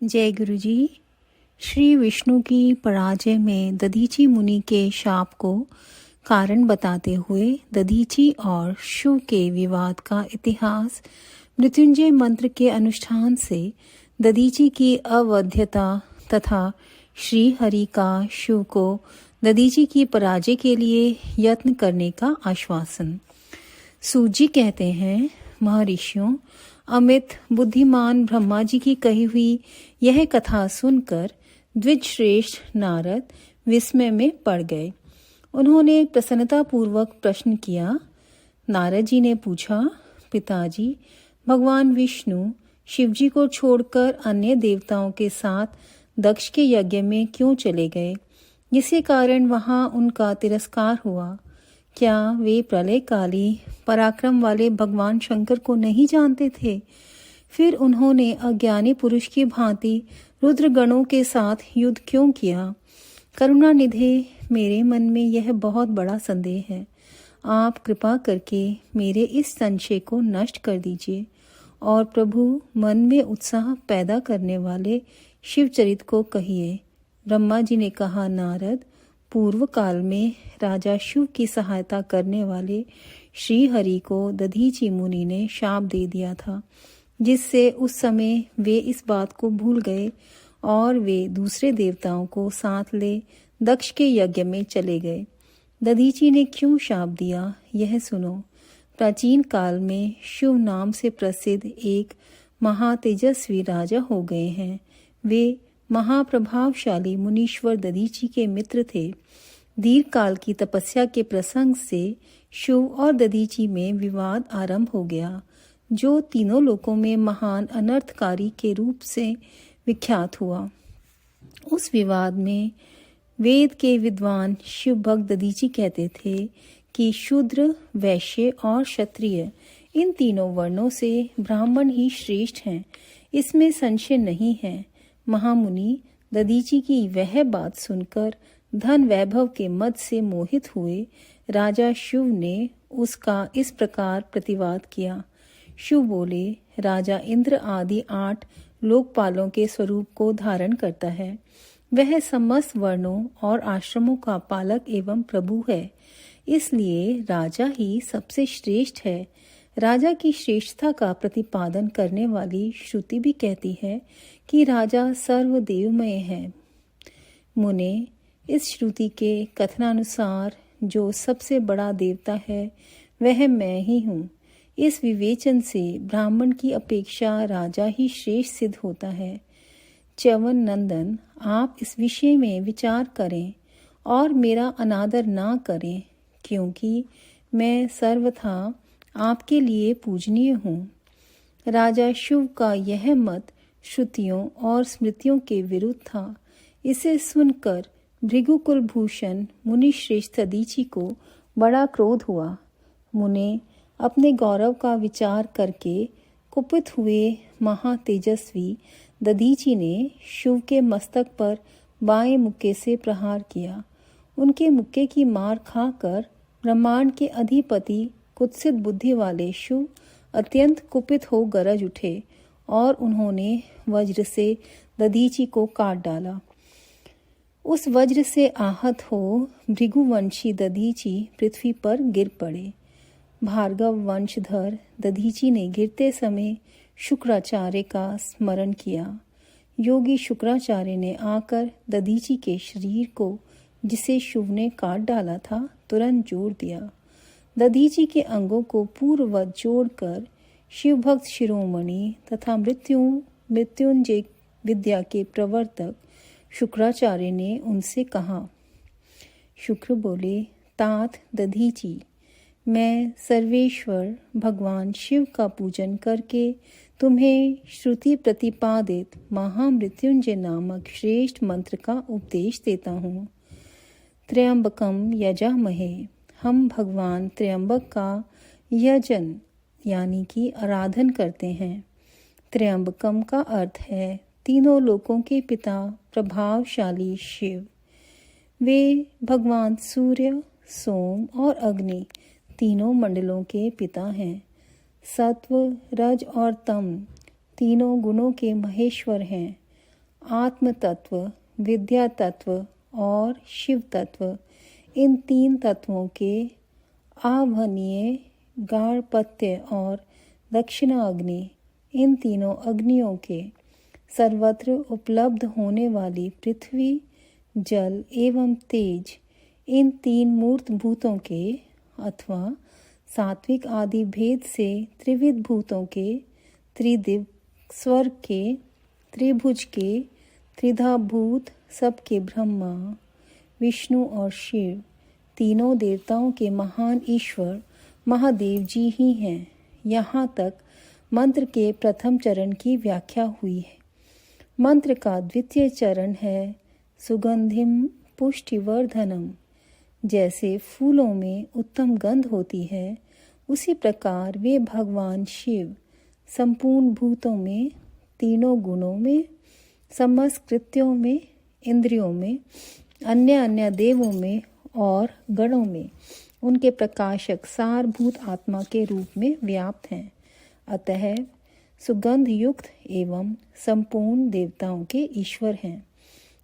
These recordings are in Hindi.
जय गुरु जी। श्री विष्णु की पराजय में दधीची मुनि के शाप को कारण बताते हुए दधीची और शिव के विवाद का इतिहास। मृत्युंजय मंत्र के अनुष्ठान से दधीची की अवध्यता तथा श्री हरि का शिव को दधीची की पराजय के लिए यत्न करने का आश्वासन। सूत जी कहते हैं, महर्षियों, अमित बुद्धिमान ब्रह्मा जी की कही हुई यह कथा सुनकर द्विज श्रेष्ठ नारद विस्मय में पड़ गए। उन्होंने प्रसन्नता पूर्वक प्रश्न किया। नारद जी ने पूछा, पिताजी, भगवान विष्णु शिव जी को छोड़कर अन्य देवताओं के साथ दक्ष के यज्ञ में क्यों चले गए, जिसके कारण वहां उनका तिरस्कार हुआ? क्या वे प्रलयकाली पराक्रम वाले भगवान शंकर को नहीं जानते थे? फिर उन्होंने अज्ञानी पुरुष की भांति रुद्र गणों के साथ युद्ध क्यों किया? करुणानिधे, मेरे मन में यह बहुत बड़ा संदेह है। आप कृपा करके मेरे इस संशय को नष्ट कर दीजिए और प्रभु मन में उत्साह पैदा करने वाले शिवचरित को कहिए। ब्रह्मा जी ने कहा, नारद, पूर्व काल में राजा शिव की सहायता करने वाले श्री हरि को दधीची मुनि ने शाप दे दिया था, जिससे उस समय वे इस बात को भूल गए और वे दूसरे देवताओं को साथ ले दक्ष के यज्ञ में चले गए। दधीची ने क्यों शाप दिया, यह सुनो। प्राचीन काल में शिव नाम से प्रसिद्ध एक महातेजस्वी राजा हो गए हैं। वे महाप्रभावशाली मुनीश्वर दधीची के मित्र थे। दीर्घ काल की तपस्या के प्रसंग से शिव और दधीची में विवाद आरंभ हो गया, जो तीनों लोकों में महान अनर्थकारी के रूप से विख्यात हुआ। उस विवाद में वेद के विद्वान शिव भक्त दधीची कहते थे कि शूद्र, वैश्य और क्षत्रिय, इन तीनों वर्णों से ब्राह्मण ही श्रेष्ठ हैं, इसमें संशय नहीं है। महामुनि दधीची की वह बात सुनकर धन वैभव के मद से मोहित हुए। राजा शिव ने उसका इस प्रकार प्रतिवाद किया। शिव बोले, राजा इंद्र आदि 8 लोकपालों के स्वरूप को धारण करता है। वह समस्त वर्णों और आश्रमों का पालक एवं प्रभु है, इसलिए राजा ही सबसे श्रेष्ठ है। राजा की श्रेष्ठता का प्रतिपादन करने वाली श्रुति भी कहती है कि राजा सर्वदेवमय है। मुने, इस श्रुति के कथनानुसार जो सबसे बड़ा देवता है वह मैं ही हूँ। इस विवेचन से ब्राह्मण की अपेक्षा राजा ही श्रेष्ठ सिद्ध होता है। च्यवन नंदन, आप इस विषय में विचार करें और मेरा अनादर ना करें, क्योंकि मैं सर्वथा आपके लिए पूजनीय हूँ। राजा शिव का यह मत श्रुतियों और स्मृतियों के विरुद्ध था। इसे सुनकर भृगुकुल भूषण मुनि श्रेष्ठ दधीची को बड़ा क्रोध हुआ। मुने अपने गौरव का विचार करके कुपित हुए महातेजस्वी दधीची ने शिव के मस्तक पर बाएं मुक्के से प्रहार किया। उनके मुक्के की मार खाकर ब्रह्मांड के अधिपति कुत्सित बुद्धि वाले शिव अत्यंत कुपित हो गरज उठे और उन्होंने वज्र से दधीची को काट डाला। उस वज्र से आहत हो भृगुवंशी दधीची पृथ्वी पर गिर पड़े। भार्गव वंशधर दधीची ने गिरते समय शुक्राचार्य का स्मरण किया। योगी शुक्राचार्य ने आकर दधीची के शरीर को, जिसे शिव ने काट डाला था, तुरंत जोड़ दिया। दधीची के अंगों को पूर्ववत जोड़कर शिव भक्त शिरोमणि तथा मृत्युंजय विद्या के प्रवर्तक शुक्राचार्य ने उनसे कहा। शुक्र बोले, तात दधीची, मैं सर्वेश्वर भगवान शिव का पूजन करके तुम्हें श्रुति प्रतिपादित महामृत्युंजय नामक श्रेष्ठ मंत्र का उपदेश देता हूँ। त्र्यंबकम यजामहे, हम भगवान त्र्यंबक का यजन यानी कि आराधन करते हैं। त्र्यंबकम का अर्थ है तीनों लोकों के पिता प्रभावशाली शिव। वे भगवान सूर्य, सोम और अग्नि तीनों मंडलों के पिता हैं। सत्व, रज और तम तीनों गुणों के महेश्वर हैं। आत्म तत्व, विद्या तत्व और शिव तत्व, इन 3 तत्वों के आवहनीय गार्हपत्य और दक्षिणाग्नि, इन तीनों अग्नियों के सर्वत्र उपलब्ध होने वाली पृथ्वी, जल एवं तेज, इन 3 मूर्त भूतों के अथवा सात्विक आदि भेद से त्रिविध भूतों के, त्रिदिव स्वर्ग के, त्रिभुज के, त्रिधा भूत सबके ब्रह्मा, विष्णु और शिव, तीनों देवताओं के महान ईश्वर महादेव जी ही हैं। यहाँ तक मंत्र के प्रथम चरण की व्याख्या हुई है। मंत्र का द्वितीय चरण है सुगंधिम पुष्टिवर्धनम। जैसे फूलों में उत्तम गंध होती है, उसी प्रकार वे भगवान शिव संपूर्ण भूतों में, तीनों गुणों में, समस्त कृत्यों में, इंद्रियों में, अन्य अन्य देवों में और गणों में उनके प्रकाशक सारभूत आत्मा के रूप में व्याप्त हैं। अतः सुगंध युक्त एवं संपूर्ण देवताओं के ईश्वर हैं।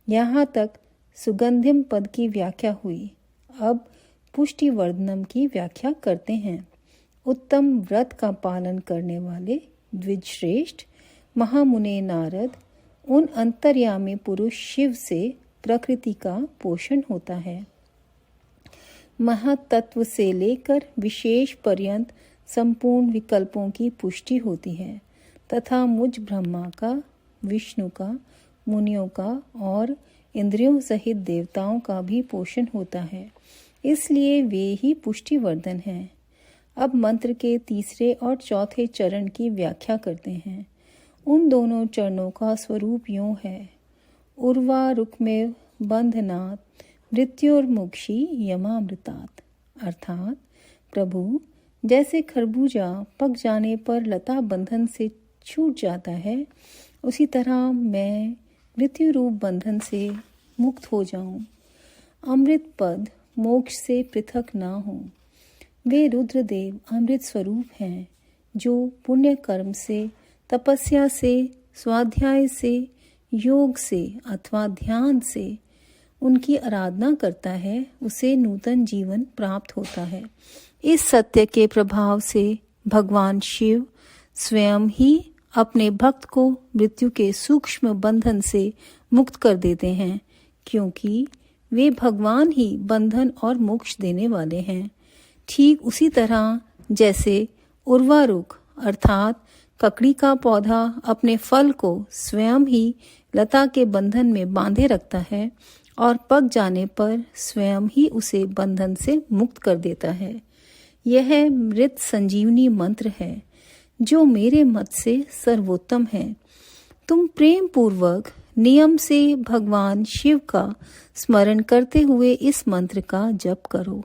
यहाँ तक सुगंधिम पद की व्याख्या हुई। अब पुष्टिवर्धनम की व्याख्या करते हैं। उत्तम व्रत का पालन करने वाले द्विजश्रेष्ठ महामुने नारद, उन अंतर्यामी पुरुष शिव से प्रकृति का पोषण होता है। महत्त्व से लेकर विशेष पर्यंत संपूर्ण विकल्पों की पुष्टि होती है तथा मुझ ब्रह्मा का, विष्णु का, मुनियों का और इंद्रियों सहित देवताओं का भी पोषण होता है। इसलिए वे ही पुष्टिवर्धन हैं। अब मंत्र के तीसरे और चौथे चरण की व्याख्या करते हैं। उन दोनों चरणों का स्वरूप यूं है। उर्वा रुक्मेव बंधनात् मृत्युर्मुक्षी यमामृतात्। अर्थात प्रभु, जैसे खरबूजा पक जाने पर लता बंधन से छूट जाता है, उसी तरह मैं मृत्यु रूप बंधन से मुक्त हो जाऊं। अमृत पद मोक्ष से पृथक ना हो। वे रुद्रदेव अमृत स्वरूप हैं, जो पुण्य कर्म से, तपस्या से, स्वाध्याय से, योग से अथवा ध्यान से उनकी आराधना करता है, उसे नूतन जीवन प्राप्त होता है। इस सत्य के प्रभाव से भगवान शिव स्वयं ही अपने भक्त को मृत्यु के सूक्ष्म बंधन से मुक्त कर देते हैं, क्योंकि वे भगवान ही बंधन और मोक्ष देने वाले हैं। ठीक उसी तरह जैसे उर्वारुक अर्थात ककड़ी का पौधा अपने फल को स्वयं ही लता के बंधन में बांधे रखता है और पक जाने पर स्वयं ही उसे बंधन से मुक्त कर देता है। यह मृत संजीवनी मंत्र है, जो मेरे मत से सर्वोत्तम है। तुम प्रेम पूर्वक नियम से भगवान शिव का स्मरण करते हुए इस मंत्र का जप करो।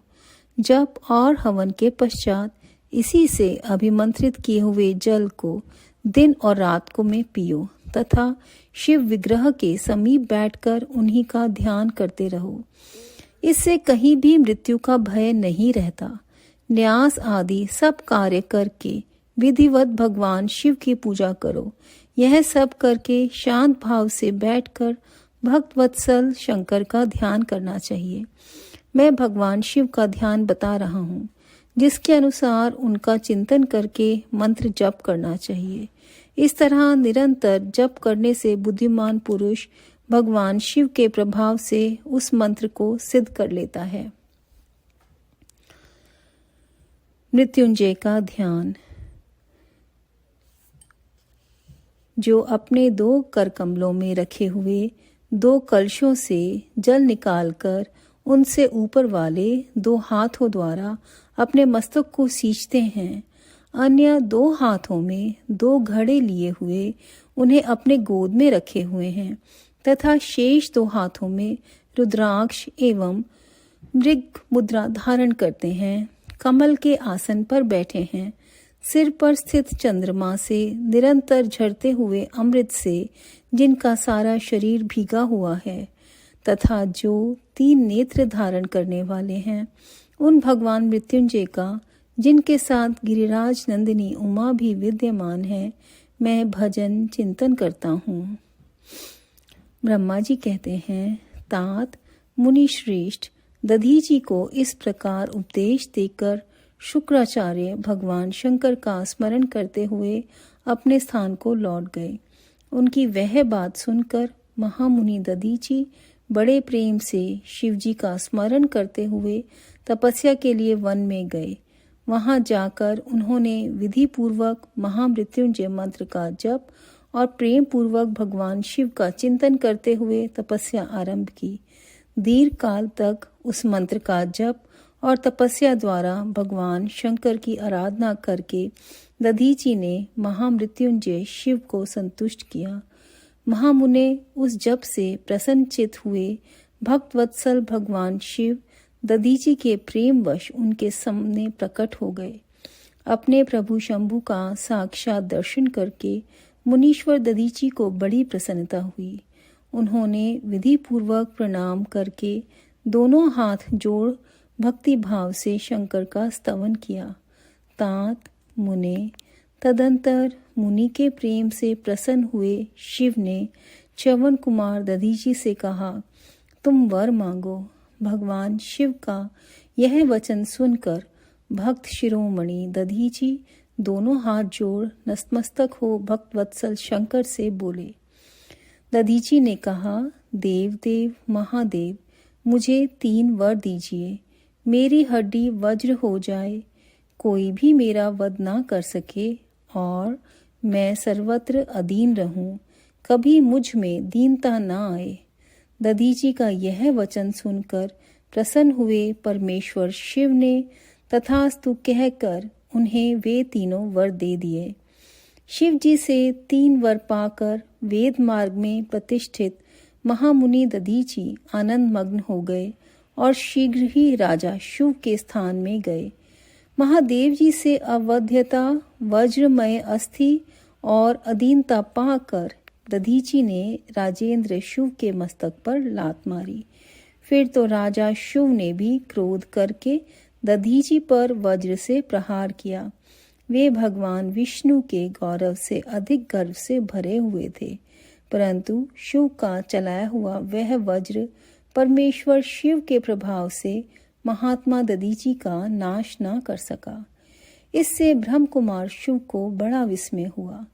जप और हवन के पश्चात इसी से अभिमंत्रित किए हुए जल को दिन और रात को में पियो तथा शिव विग्रह के समीप बैठकर उन्हीं का ध्यान करते रहो। इससे कहीं भी मृत्यु का भय नहीं रहता। न्यास आदि सब कार्य करके विधिवत भगवान शिव की पूजा करो। यह सब करके शांत भाव से बैठकर भक्तवत्सल शंकर का ध्यान करना चाहिए। मैं भगवान शिव का ध्यान बता रहा हूँ, जिसके अनुसार उनका चिंतन करके मंत्र जप करना चाहिए। इस तरह निरंतर जप करने से बुद्धिमान पुरुष भगवान शिव के प्रभाव से उस मंत्र को सिद्ध कर लेता है। मृत्युंजय का ध्यान। जो अपने 2 करकमलों में रखे हुए 2 कलशों से जल निकालकर उनसे ऊपर वाले 2 हाथों द्वारा अपने मस्तक को सींचते हैं, अन्य 2 हाथों में 2 घड़े लिए हुए उन्हें अपने गोद में रखे हुए हैं तथा शेष 2 हाथों में रुद्राक्ष एवं मृग मुद्रा धारण करते हैं। कमल के आसन पर बैठे हैं। सिर पर स्थित चंद्रमा से निरंतर झरते हुए अमृत से जिनका सारा शरीर भीगा हुआ है तथा जो 3 नेत्र धारण करने वाले हैं, उन भगवान मृत्युंजय का, जिनके साथ गिरिराज नंदिनी उमा भी विद्यमान है, मैं भजन चिंतन करता हूँ। ब्रह्मा जी कहते हैं, तात मुनि श्रेष्ठ दधीची को इस प्रकार उपदेश देकर शुक्राचार्य भगवान शंकर का स्मरण करते हुए अपने स्थान को लौट गए। उनकी वह बात सुनकर महामुनि दधीची बड़े प्रेम से शिवजी का स्मरण करते हुए तपस्या के लिए वन में गए। वहां जाकर उन्होंने विधि पूर्वक महामृत्युंजय मंत्र का जप और प्रेम पूर्वक भगवान शिव का चिंतन करते हुए तपस्या आरंभ की। दीर्घ काल तक उस मंत्र का जप और तपस्या द्वारा भगवान शंकर की आराधना करके दधीची ने महामृत्युंजय शिव को संतुष्ट किया। महामुने उस जप से प्रसन्नचित हुए। भक्तवत्सल भगवान शिव दधीची के प्रेमवश उनके सामने प्रकट हो गए। अपने प्रभु शंभु का साक्षात दर्शन करके मुनीश्वर दधीची को बड़ी प्रसन्नता हुई। उन्होंने विधि पूर्वक प्रणाम करके दोनों हाथ जोड़ भक्ति भाव से शंकर का स्तवन किया। तात मुने तदंतर मुनि के प्रेम से प्रसन्न हुए शिव ने च्यवन कुमार दधीची से कहा, तुम वर मांगो। भगवान शिव का यह वचन सुनकर भक्त शिरोमणि दधीची दोनों हाथ जोड़ नतमस्तक हो भक्तवत्सल शंकर से बोले। दधीची ने कहा, देव देव महादेव, मुझे 3 वर दीजिए। मेरी हड्डी वज्र हो जाए, कोई भी मेरा वध ना कर सके और मैं सर्वत्र अधीन रहूं, कभी मुझ में दीनता ना आए। दधीची का यह वचन सुनकर प्रसन्न हुए परमेश्वर शिव ने तथास्तु कहकर उन्हें वे तीनों वर दे दिए। शिव जी से 3 वर पाकर वेद मार्ग में प्रतिष्ठित महामुनि दधीची आनंद मग्न हो गए और शीघ्र ही राजा शिव के स्थान में गए। महादेव जी से अवध्यता, वज्रमय अस्थि और अधीनता पाकर दधीची ने राजेंद्र शिव के मस्तक पर लात मारी। फिर तो राजा शिव ने भी क्रोध करके दधीची पर वज्र से प्रहार किया। वे भगवान विष्णु के गौरव से अधिक गर्व से भरे हुए थे, परंतु शिव का चलाया हुआ वह वज्र परमेश्वर शिव के प्रभाव से महात्मा दधीची का नाश न कर सका। इससे ब्रह्म कुमार शिव को बड़ा विस्मय हुआ।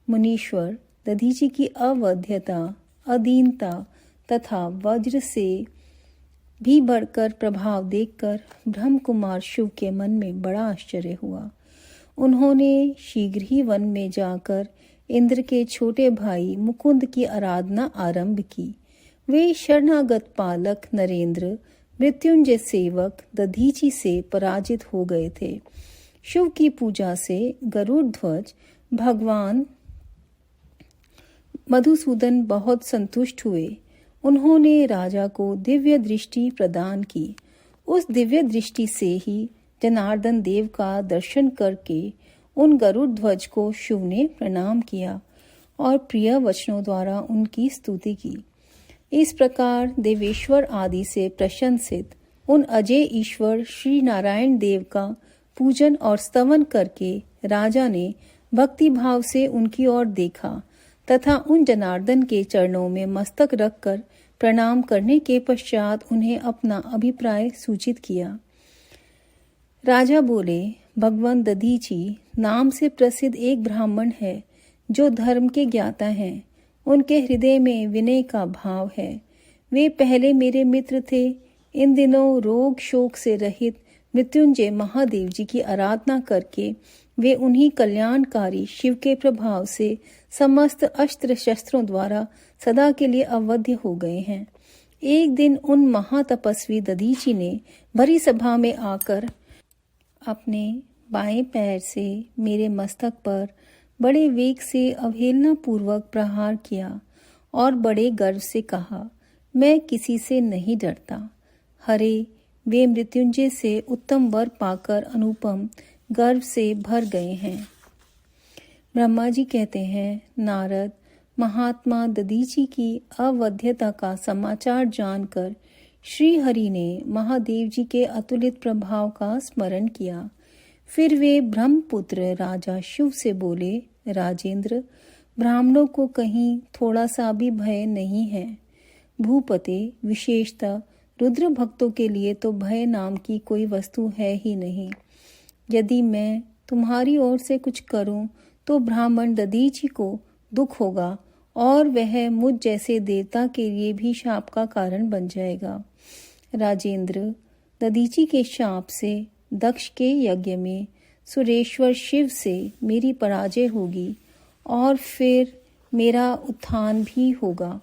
मुनीश्वर दधीची की अवध्यता, अधीनता तथा वज्र से भी बढ़कर प्रभाव देखकर ब्रह्म कुमार शिव के मन में बड़ा आश्चर्य हुआ। उन्होंने शीघ्र ही वन में जाकर इंद्र के छोटे भाई मुकुंद की आराधना आरंभ की। वे शरणागत पालक नरेंद्र मृत्युंजय सेवक दधीची से पराजित हो गए थे। शिव की पूजा से गरुड़ ध्वज भगवान मधुसूदन बहुत संतुष्ट हुए। उन्होंने राजा को दिव्य दृष्टि प्रदान की। उस दिव्य दृष्टि से ही जनार्दन देव का दर्शन करके उन गरुड़ ध्वज को शिव ने प्रणाम किया और प्रिय वचनों द्वारा उनकी स्तुति की। इस प्रकार देवेश्वर आदि से प्रशंसित उन अजय ईश्वर श्री नारायण देव का पूजन और स्तवन करके राजा ने भक्ति भाव से उनकी ओर देखा तथा उन जनार्दन के चरणों में मस्तक रखकर प्रणाम करने के पश्चात उन्हें अपना अभिप्राय सूचित किया। राजा बोले, भगवान दधीची नाम से प्रसिद्ध एक ब्राह्मण है जो धर्म के ज्ञाता हैं। उनके हृदय में विनय का भाव है। वे पहले मेरे मित्र थे। इन दिनों रोग शोक से रहित मृत्युंजय महादेव जी की आराधना करके वे उन्हीं कल्याणकारी शिव के प्रभाव से समस्त अस्त्र शस्त्रों द्वारा सदा के लिए अवध्य हो गए हैं। एक दिन उन महातपस्वी दधीची ने भरी सभा में आकर अपने बाएं पैर से मेरे मस्तक पर बड़े वेग से अवहेलना पूर्वक प्रहार किया और बड़े गर्व से कहा, मैं किसी से नहीं डरता। हरे, वे मृत्युंजय से उत्तम वर पाकर अनुपम गर्व से भर गए हैं। ब्रह्मा जी कहते हैं, नारद महात्मा दधीची की अवध्यता का समाचार जानकर श्री हरि ने महादेव जी के अतुलित प्रभाव का स्मरण किया। फिर वे ब्रह्मपुत्र राजा शिव से बोले, राजेंद्र, ब्राह्मणों को कहीं थोड़ा सा भी भय नहीं है। भूपते, विशेषतः रुद्र भक्तों के लिए तो भय नाम की कोई वस्तु है ही नहीं। यदि मैं तुम्हारी ओर से कुछ करूं तो ब्राह्मण दधीचि को दुख होगा और वह मुझ जैसे देवता के लिए भी शाप का कारण बन जाएगा। राजेंद्र, दधीचि के शाप से दक्ष के यज्ञ में सुरेश्वर शिव से मेरी पराजय होगी और फिर मेरा उत्थान भी होगा।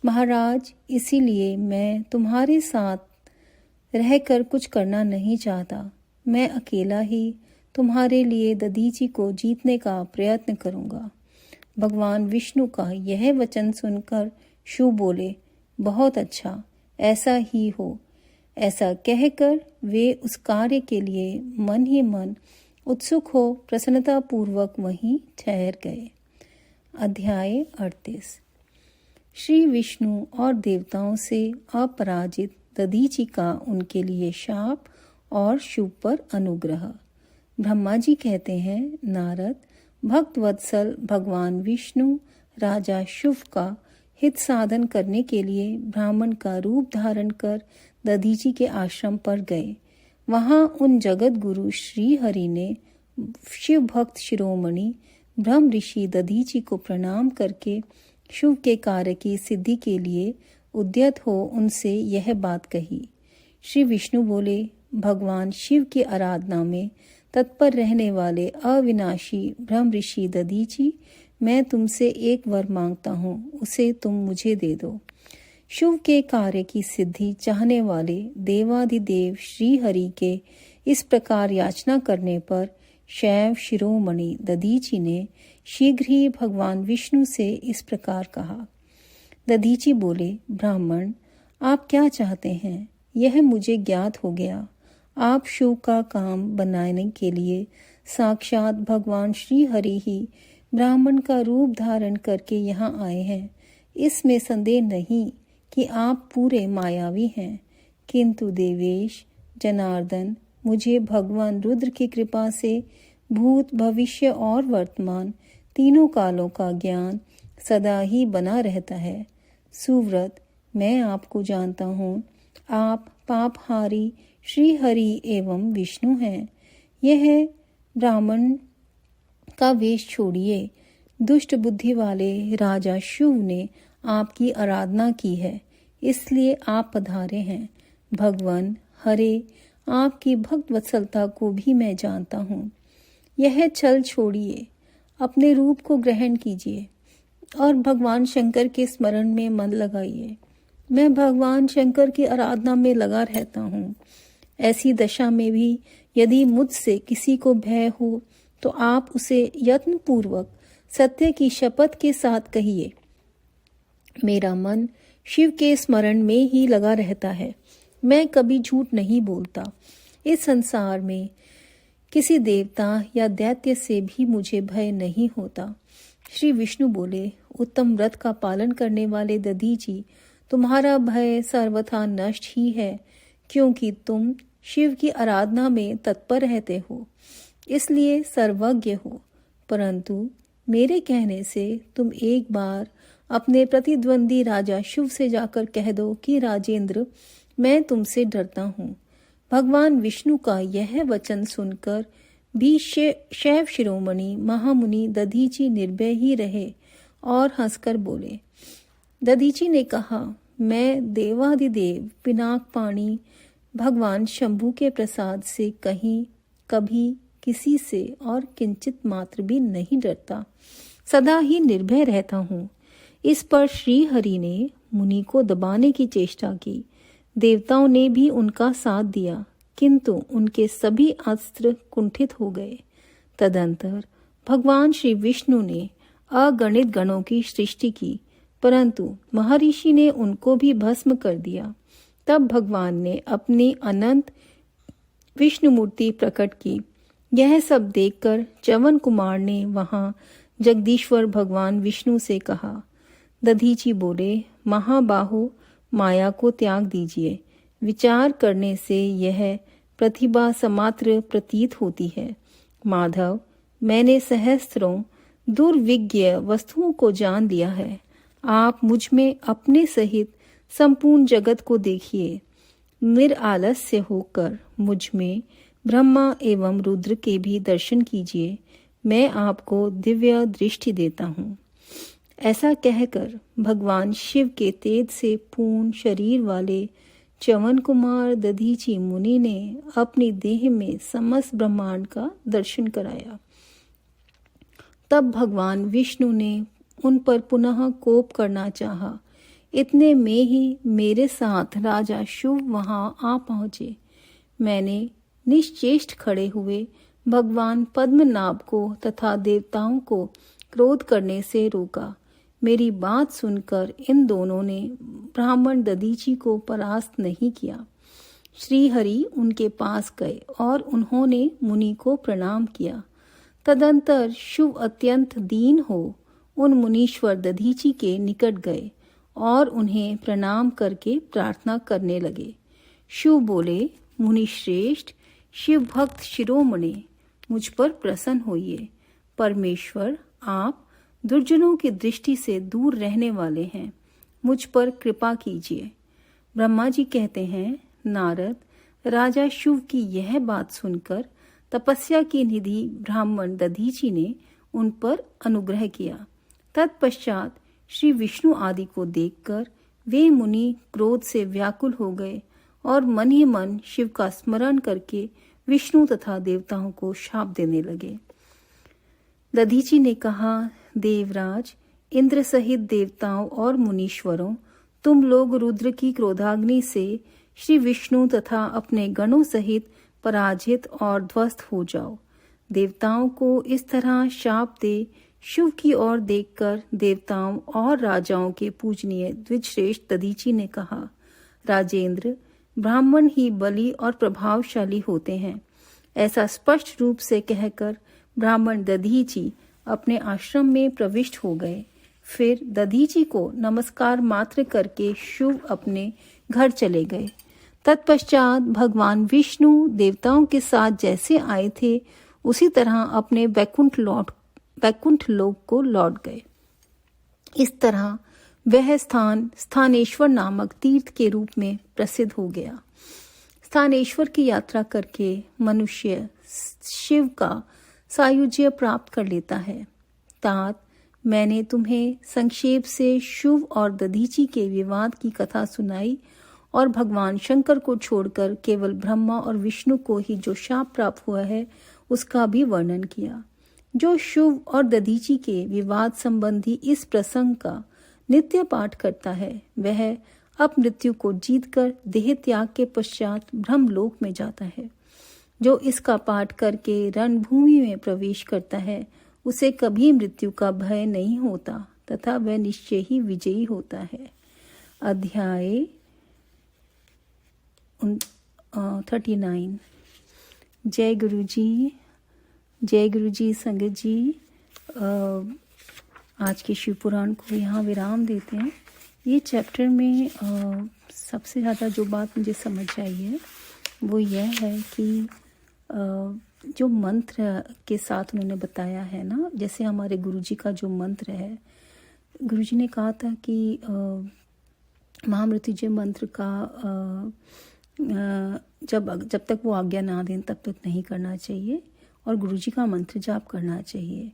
महाराज, इसीलिए मैं तुम्हारे साथ रहकर कुछ करना नहीं चाहता। मैं अकेला ही तुम्हारे लिए दधीचि को जीतने का प्रयत्न करूंगा। भगवान विष्णु का यह वचन सुनकर शिव बोले, बहुत अच्छा, ऐसा ही हो। ऐसा कहकर वे उस कार्य के लिए मन ही मन उत्सुक हो प्रसन्नता पूर्वक वहीं ठहर गए। अध्याय 38। श्री विष्णु और देवताओं से अपराजित दधीचि का उनके लिए शाप और शिव पर अनुग्रह। ब्रह्मा जी कहते हैं, नारद, भक्त वत्सल भगवान विष्णु राजा शिव का हित साधन करने के लिए ब्राह्मण का रूप धारण कर दधीचि के आश्रम पर गए। वहां उन जगत गुरु श्री हरि ने शिव भक्त शिरोमणि ब्रह्म ऋषि दधीचि को प्रणाम करके शिव के कार्य की सिद्धि के लिए उद्यत हो उनसे यह बात कही। श्री विष्णु बोले, भगवान शिव की आराधना में तत्पर रहने वाले अविनाशी ब्रह्म ऋषि दधीचि, मैं तुमसे एक वर मांगता हूँ, उसे तुम मुझे दे दो। शिव के कार्य की सिद्धि चाहने वाले देवाधिदेव श्री हरि के इस प्रकार याचना करने पर शैव शिरोमणि दधीचि ने शीघ्र ही भगवान विष्णु से इस प्रकार कहा। दधीचि बोले, ब्राह्मण, आप क्या चाहते हैं? यह मुझे ज्ञात हो गया। आप शिव का काम बनाने के लिए साक्षात भगवान श्री हरि ही ब्राह्मण का रूप धारण करके यहाँ आए हैं। इसमें संदेह नहीं कि आप पूरे मायावी हैं, किंतु देवेश जनार्दन, मुझे भगवान रुद्र की कृपा से भूत, भविष्य और वर्तमान तीनों कालों का ज्ञान सदा ही बना रहता है। सुव्रत, मैं आपको जानता हूँ। आप पापहारी श्री हरि एवं विष्णु हैं। यह ब्राह्मण का वेश छोड़िए। दुष्ट बुद्धि वाले राजा शिव ने आपकी आराधना की है, इसलिए आप पधारे हैं। भगवान हरे, आपकी भक्त वत्सलता को भी मैं जानता हूँ। यह छल छोड़िए, अपने रूप को ग्रहण कीजिए और भगवान शंकर के स्मरण में मन लगाइए। मैं भगवान शंकर की आराधना में लगा रहता हूँ। ऐसी दशा में भी यदि मुझसे किसी को भय हो तो आप उसे यत्न पूर्वक सत्य की शपथ के साथ कहिए। मेरा मन शिव के स्मरण में ही लगा रहता है। मैं कभी झूठ नहीं बोलता। इस संसार में किसी देवता या दैत्य से भी मुझे भय नहीं होता। श्री विष्णु बोले, उत्तम व्रत का पालन करने वाले दधीचि, तुम्हारा भय सर्वथा नष्ट ही है, क्योंकि तुम शिव की आराधना में तत्पर रहते हो, इसलिए सर्वज्ञ हो। परंतु मेरे कहने से तुम एक बार अपने प्रतिद्वंदी राजा शिव से जाकर कह दो कि राजेंद्र, मैं तुमसे डरता हूँ। भगवान विष्णु का यह वचन सुनकर भी शैव शिरोमणि महामुनि दधीचि निर्भय ही रहे और हंसकर बोले। दधीचि ने कहा, मैं देवाधिदेव पिनाक पाणी भगवान शंभु के प्रसाद से कहीं कभी किसी से और किंचित मात्र भी नहीं डरता, सदा ही निर्भय रहता हूँ। इस पर श्री हरि ने मुनि को दबाने की चेष्टा की। देवताओं ने भी उनका साथ दिया, किंतु उनके सभी अस्त्र कुंठित हो गए। तदंतर भगवान श्री विष्णु ने अगणित गणों की सृष्टि की, परंतु महर्षि ने उनको भी भस्म कर दिया। तब भगवान ने अपनी अनंत विष्णु मूर्ति प्रकट की। यह सब देखकर च्यवन कुमार ने वहां जगदीश्वर भगवान विष्णु से कहा। दधीचि बोले, महाबाहो, माया को त्याग दीजिए। विचार करने से यह प्रतिभा समात्र प्रतीत होती है। माधव, मैंने सहस्त्रों दुर्विज्ञ वस्तुओं को जान लिया है। आप मुझ में अपने सहित संपूर्ण जगत को देखिए। निरालस्य होकर मुझ में ब्रह्मा एवं रुद्र के भी दर्शन कीजिए। मैं आपको दिव्य दृष्टि देता हूँ। ऐसा कहकर भगवान शिव के तेज से पूर्ण शरीर वाले च्यवन कुमार दधीची मुनि ने अपनी देह में समस्त ब्रह्मांड का दर्शन कराया। तब भगवान विष्णु ने उन पर पुनः कोप करना चाहा। इतने में ही मेरे साथ राजा शुभ वहां आ पहुंचे। मैंने निश्चेष्ट खड़े हुए भगवान पद्मनाभ को तथा देवताओं को क्रोध करने से रोका। मेरी बात सुनकर इन दोनों ने ब्राह्मण दधीची को परास्त नहीं किया। श्री हरि उनके पास गए और उन्होंने मुनि को प्रणाम किया। तदंतर शुभ अत्यंत दीन हो उन मुनीश्वर दधीची के निकट गए और उन्हें प्रणाम करके प्रार्थना करने लगे। शिव बोले, मुनि श्रेष्ठ, शिव भक्त शिरोमणि, मुझ पर प्रसन्न होइए। परमेश्वर, आप दुर्जनों की दृष्टि से दूर रहने वाले हैं, मुझ पर कृपा कीजिए। ब्रह्मा जी कहते हैं, नारद, राजा शिव की यह बात सुनकर तपस्या की निधि ब्राह्मण दधीची ने उन पर अनुग्रह किया। तत्पश्चात श्री विष्णु आदि को देखकर वे मुनि क्रोध से व्याकुल हो गए और मन ही मन शिव का स्मरण करके विष्णु तथा देवताओं को शाप देने लगे। दधीची ने कहा, देवराज, इंद्र सहित देवताओं और मुनीश्वरों, तुम लोग रुद्र की क्रोधाग्नि से श्री विष्णु तथा अपने गणों सहित पराजित और ध्वस्त हो जाओ। देवताओं को इस तरह शाप दे शिव की ओर देखकर देवताओं और राजाओं के पूजनीय द्विजश्रेष्ठ दधीची ने कहा, राजेंद्र, ब्राह्मण ही बली और प्रभावशाली होते हैं। ऐसा स्पष्ट रूप से कहकर ब्राह्मण दधीची अपने आश्रम में प्रविष्ट हो गए। फिर दधीची को नमस्कार मात्र करके शिव अपने घर चले गए। तत्पश्चात भगवान विष्णु देवताओं के साथ जैसे आए थे उसी तरह अपने वैकुंठ लोक को लौट गए। इस तरह वह स्थान स्थानेश्वर नामक तीर्थ के रूप में प्रसिद्ध हो गया। स्थानेश्वर की यात्रा करके मनुष्य शिव का सायुज्य प्राप्त कर लेता है। तात, मैंने तुम्हें संक्षेप से शिव और दधीची के विवाद की कथा सुनाई और भगवान शंकर को छोड़कर केवल ब्रह्मा और विष्णु को ही जो शाप प्राप्त हुआ है उसका भी वर्णन किया। जो शिव और दधीची के विवाद संबंधी इस प्रसंग का नित्य पाठ करता है वह अब मृत्यु को जीतकर देह त्याग के पश्चात ब्रह्मलोक में जाता है। जो इसका पाठ करके रणभूमि में प्रवेश करता है उसे कभी मृत्यु का भय नहीं होता तथा वह निश्चय ही विजयी होता है। अध्याय 39। जय गुरु जी, जय गुरु जी। संगत जी, आज के शिव पुराण को यहाँ विराम देते हैं। ये चैप्टर में सबसे ज़्यादा जो बात मुझे समझ आई है वो यह है कि जो मंत्र के साथ उन्होंने बताया है ना, जैसे हमारे गुरुजी का जो मंत्र है, गुरुजी ने कहा था कि महामृत्युंजय मंत्र का जब तक वो आज्ञा ना दें तब तक नहीं करना चाहिए और गुरुजी का मंत्र जाप करना चाहिए।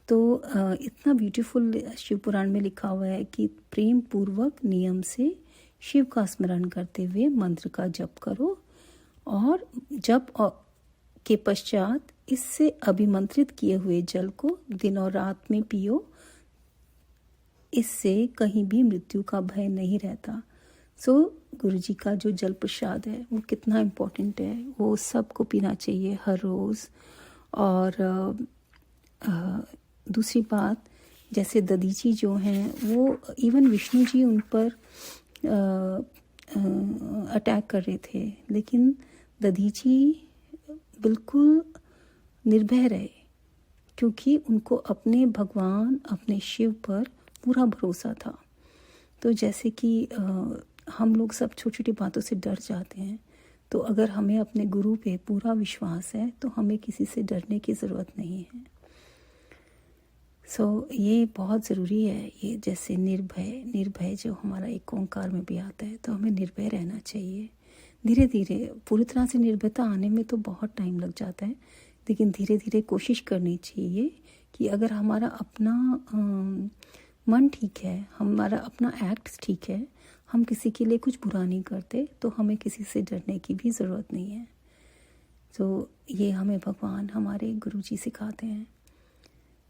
तो इतना ब्यूटीफुल शिव पुराण में लिखा हुआ है कि प्रेम पूर्वक नियम से शिव का स्मरण करते हुए मंत्र का जप करो और जप के पश्चात इससे अभिमंत्रित किए हुए जल को दिन और रात में पियो। इससे कहीं भी मृत्यु का भय नहीं रहता। सो गुरुजी का जो जल प्रसाद है वो कितना इम्पोर्टेंट है, वो सबको पीना चाहिए हर रोज़। और दूसरी बात, जैसे दधीची जो हैं वो इवन विष्णु जी उन पर अटैक कर रहे थे, लेकिन दधीची बिल्कुल निर्भय रहे क्योंकि उनको अपने भगवान, अपने शिव पर पूरा भरोसा था। तो जैसे कि हम लोग सब छोटी छोटी बातों से डर जाते हैं, तो अगर हमें अपने गुरु पे पूरा विश्वास है तो हमें किसी से डरने की ज़रूरत नहीं है। ये बहुत ज़रूरी है। ये जैसे निर्भय जो हमारा एक ओंकार में भी आता है, तो हमें निर्भय रहना चाहिए। धीरे धीरे पूरी तरह से निर्भयता आने में तो बहुत टाइम लग जाता है, लेकिन धीरे धीरे कोशिश करनी चाहिए कि अगर हमारा अपना मन ठीक है, हमारा अपना एक्ट ठीक है, हम किसी के लिए कुछ बुरा नहीं करते, तो हमें किसी से डरने की भी ज़रूरत नहीं है। ये हमें भगवान हमारे गुरु जी सिखाते हैं।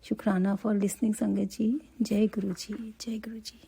शुक्राना फॉर लिसनिंग संगत जी। जय गुरु जी, जय गुरु जी।